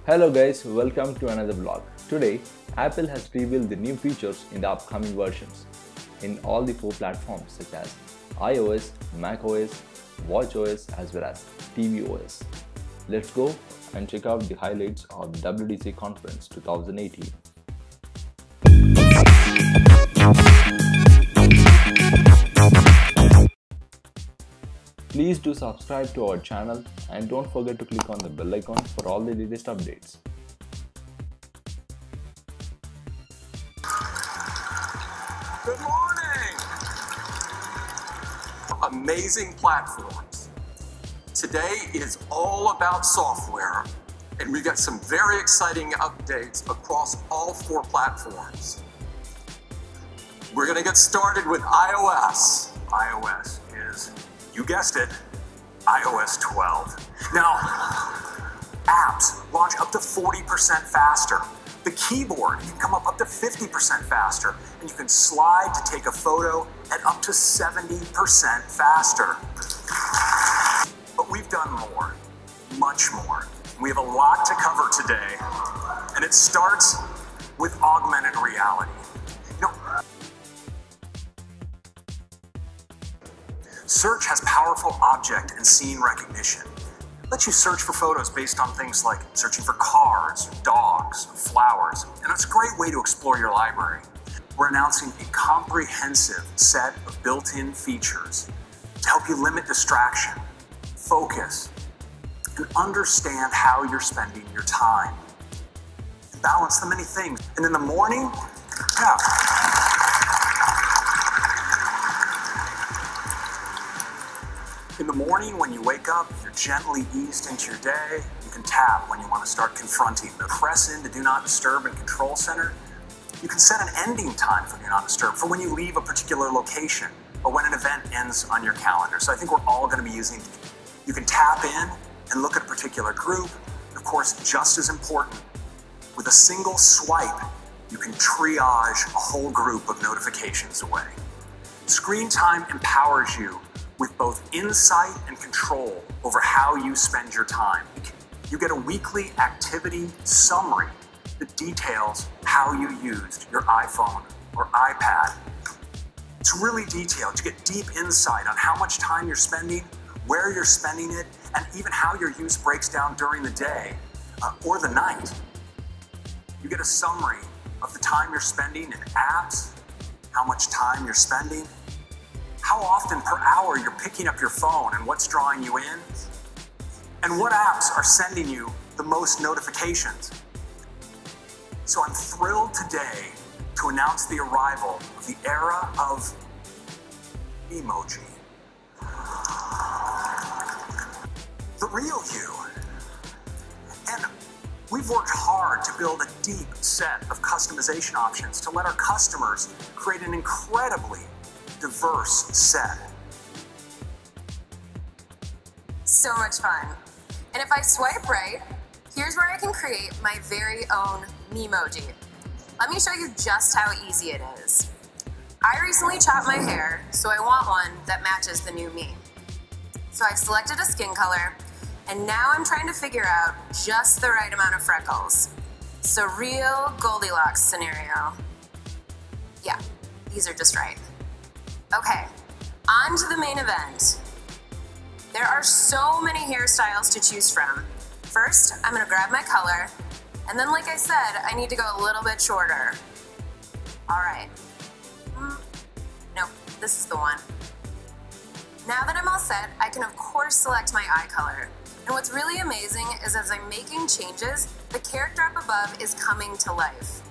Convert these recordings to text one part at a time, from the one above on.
Hello guys, welcome to another vlog. Today, Apple has revealed the new features in the upcoming versions in all the 4 platforms such as iOS, macOS, watchOS as well as tvOS. Let's go and check out the highlights of the WWDC conference 2018. Please do subscribe to our channel and don't forget to click on the bell icon for all the latest updates. Good morning! Amazing platforms. Today is all about software, and we've got some very exciting updates across all 4 platforms. We're going to get started with iOS. iOS is, you guessed it, iOS 12. Now, apps launch up to 40% faster. The keyboard can come up to 50% faster, and you can slide to take a photo at up to 70% faster. But we've done more, much more. We have a lot to cover today, and it starts with augmented reality. Search has powerful object and scene recognition. It lets you search for photos based on things like searching for cars, dogs, flowers, and it's a great way to explore your library. We're announcing a comprehensive set of built-in features to help you limit distraction, focus, and understand how you're spending your time. Balance the many things. And in the morning, In the morning, when you wake up, you're gently eased into your day. You can tap when you want to start confronting. Press into Do Not Disturb and Control Center. You can set an ending time for Do Not Disturb, for when you leave a particular location, or when an event ends on your calendar. So I think we're all going to be using it. You can tap in and look at a particular group. Of course, just as important, with a single swipe, you can triage a whole group of notifications away. Screen time empowers you with both insight and control over how you spend your time. You get a weekly activity summary that details how you used your iPhone or iPad. It's really detailed. You get deep insight on how much time you're spending, where you're spending it, and even how your use breaks down during the day or the night. You get a summary of the time you're spending in apps, how much time you're spending, how often per hour you're picking up your phone and what's drawing you in, and what apps are sending you the most notifications. So I'm thrilled today to announce the arrival of the era of emoji. The real you. And we've worked hard to build a deep set of customization options to let our customers create an incredibly diverse set. So much fun. And if I swipe right, here's where I can create my very own memoji. Let me show you just how easy it is. I recently chopped my hair, so I want one that matches the new me. So I've selected a skin color, and now I'm trying to figure out just the right amount of freckles. So real Goldilocks scenario. Yeah, these are just right. Okay, on to the main event. There are so many hairstyles to choose from. First, I'm gonna grab my color, and then like I said, I need to go a little bit shorter. All right. Nope, this is the one. Now that I'm all set, I can of course select my eye color. And what's really amazing is as I'm making changes, the character up above is coming to life.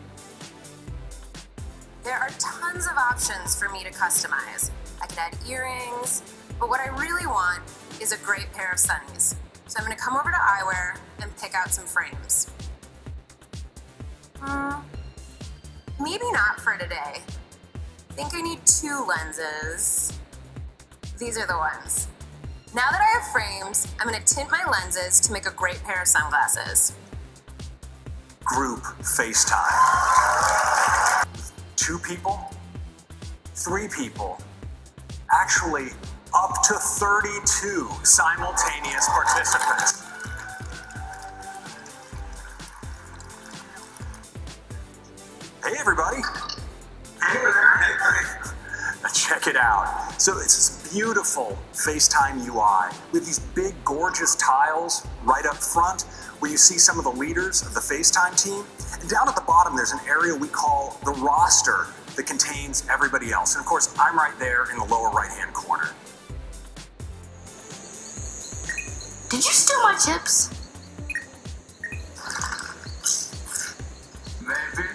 There are tons of options for me to customize. I could add earrings, but what I really want is a great pair of sunnies. So I'm gonna come over to eyewear and pick out some frames. Maybe not for today. I think I need 2 lenses. These are the ones. Now that I have frames, I'm gonna tint my lenses to make a great pair of sunglasses. Group FaceTime. 2 people, 3 people, actually up to 32 simultaneous participants. Hey, everybody. Check it out. So it's this beautiful FaceTime UI with these big, gorgeous tiles right up front where you see some of the leaders of the FaceTime team. And down at the bottom, there's an area we call the roster that contains everybody else. And of course, I'm right there in the lower right-hand corner. Did you steal my chips? Maybe.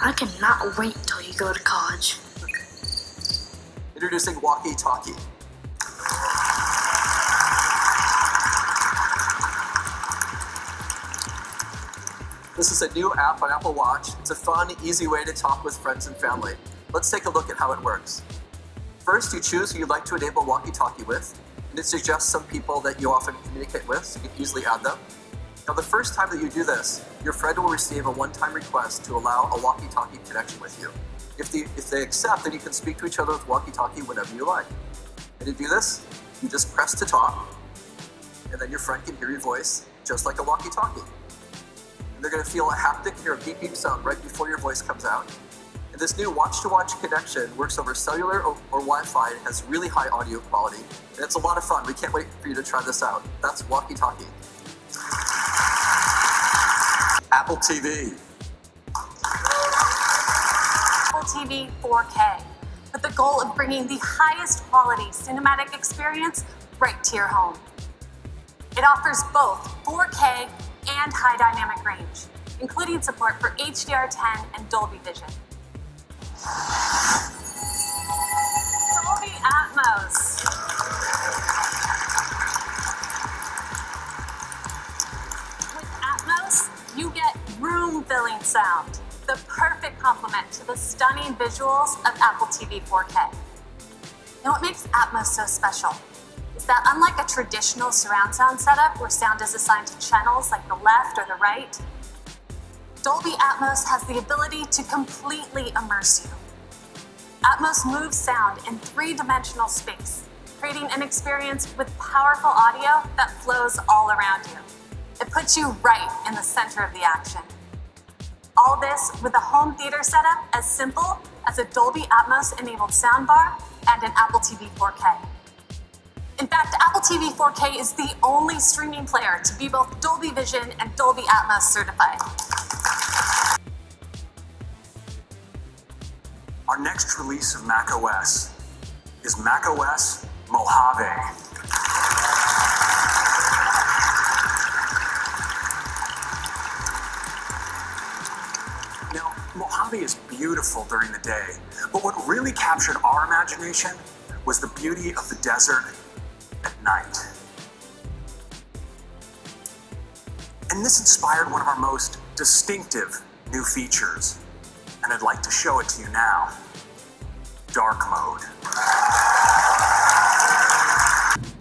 I cannot wait till you go to college. Introducing WalkieTalkie. This is a new app on Apple Watch. It's a fun, easy way to talk with friends and family. Let's take a look at how it works. First, you choose who you'd like to enable WalkieTalkie with, and it suggests some people that you often communicate with, so you can easily add them. Now, the first time that you do this, your friend will receive a one-time request to allow a WalkieTalkie connection with you. If they accept, then you can speak to each other with WalkieTalkie whenever you like. And to do this, you just press to talk, and then your friend can hear your voice just like a WalkieTalkie. And they're going to feel a haptic, hear a beep beep sound right before your voice comes out. And this new watch-to-watch connection works over cellular or Wi-Fi and has really high audio quality. And it's a lot of fun. We can't wait for you to try this out. That's WalkieTalkie. Apple TV. Apple TV 4K, with the goal of bringing the highest quality cinematic experience right to your home. It offers both 4K and high dynamic range, including support for HDR10 and Dolby Vision. Dolby Atmos. With Atmos, you get room-filling sound, the perfect complement to the stunning visuals of Apple TV 4K. Now, what makes Atmos so special is that unlike a traditional surround sound setup where sound is assigned to channels like the left or the right, Dolby Atmos has the ability to completely immerse you. Atmos moves sound in three-dimensional space, creating an experience with powerful audio that flows all around you. It puts you right in the center of the action. All this with a home theater setup as simple as a Dolby Atmos-enabled soundbar and an Apple TV 4K. In fact, Apple TV 4K is the only streaming player to be both Dolby Vision and Dolby Atmos certified. Our next release of macOS is macOS Mojave. Now, Mojave is beautiful during the day, but what really captured our imagination was the beauty of the desert at night. And this inspired one of our most distinctive new features, and I'd like to show it to you now. Dark mode.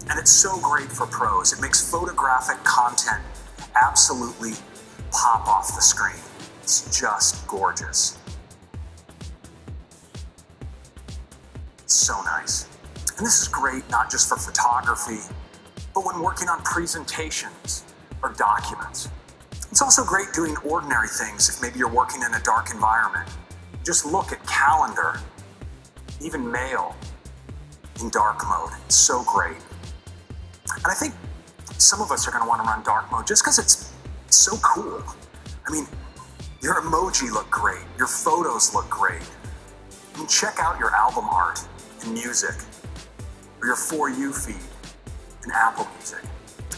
And it's so great for pros. It makes photographic content absolutely pop off the screen. It's just gorgeous. It's so nice. And this is great not just for photography, but when working on presentations or documents. It's also great doing ordinary things if maybe you're working in a dark environment. Just look at calendar, even mail in dark mode. It's so great. And I think some of us are going to want to run dark mode just because it's so cool. I mean, your emoji look great, your photos look great. I mean, check out your album art in music or your For You feed in Apple Music.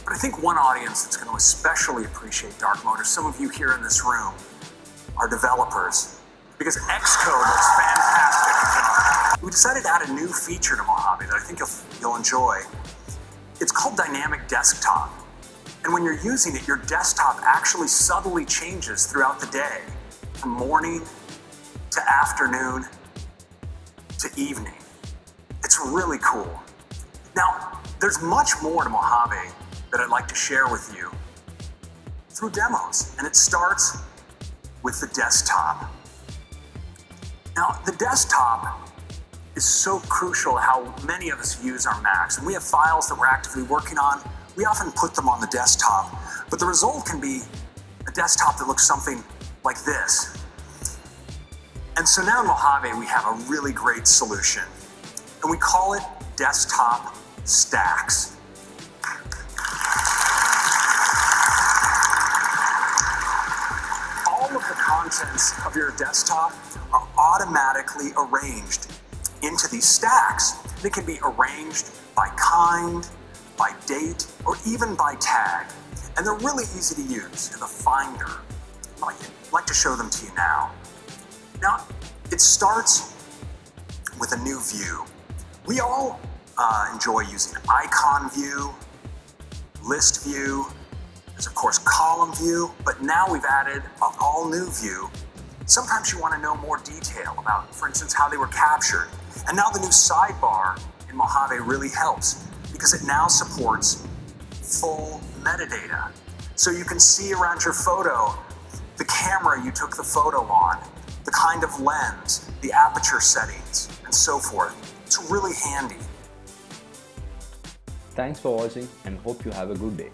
But I think one audience that's going to especially appreciate dark mode are some of you here in this room, our developers, because Xcode looks fantastic. We decided to add a new feature to Mojave that I think you'll enjoy. It's called Dynamic Desktop. And when you're using it, your desktop actually subtly changes throughout the day, from morning to afternoon to evening. It's really cool. Now, there's much more to Mojave that I'd like to share with you through demos, and it starts with the desktop. Now, the desktop is so crucial to how many of us use our Macs. When we have files that we're actively working on, we often put them on the desktop, but the result can be a desktop that looks something like this. And so now in Mojave, we have a really great solution, and we call it desktop stacks. All of the contents of your desktop are automatically arranged into these stacks. They can be arranged by kind, by date, or even by tag. And they're really easy to use in the Finder. I'd like to show them to you now. Now, it starts with a new view. We all enjoy using icon view, list view, there's of course column view, but now we've added an all new view. Sometimes you want to know more detail about, for instance, how they were captured. And now the new sidebar in Mojave really helps because it now supports full metadata. So you can see around your photo the camera you took the photo on, the kind of lens, the aperture settings, and so forth. It's really handy. Thanks for watching and hope you have a good day.